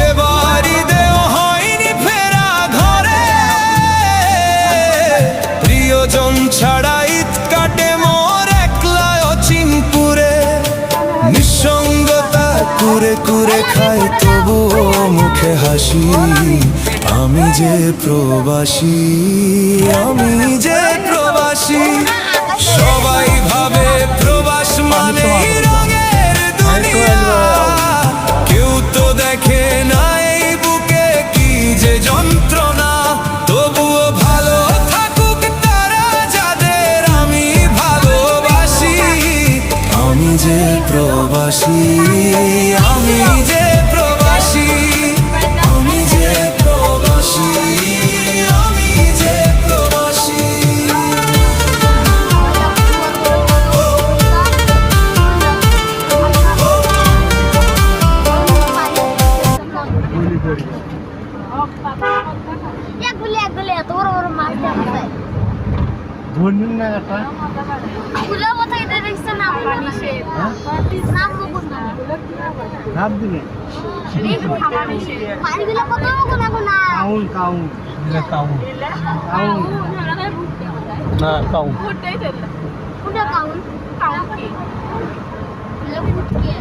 এবারই দেও হয়নি ফেরা ঘরে, প্রিয়জন ছাড়া ঈদ কাটে মোর একলা অচিনপুরে। নিঃসঙ্গতা কুরে কুরে খাই তবুও মুখে হাসি, আমি যে প্রবাসী, আমি যে প্রবাসী। সবাই ভাবে প্রবাস মানে রঙের দুনিয়া, কেউ তো দেখে না এই বুকে কি যে যন্ত্রণা। তবুও ভালো থাকুক তারা যাদের আমি ভালোবাসি, আমি যে প্রবাসী, আমি যে প্রবাসী, আমি যে প্রবাসী, আমি যে প্রবাসী।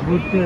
ভুট্টে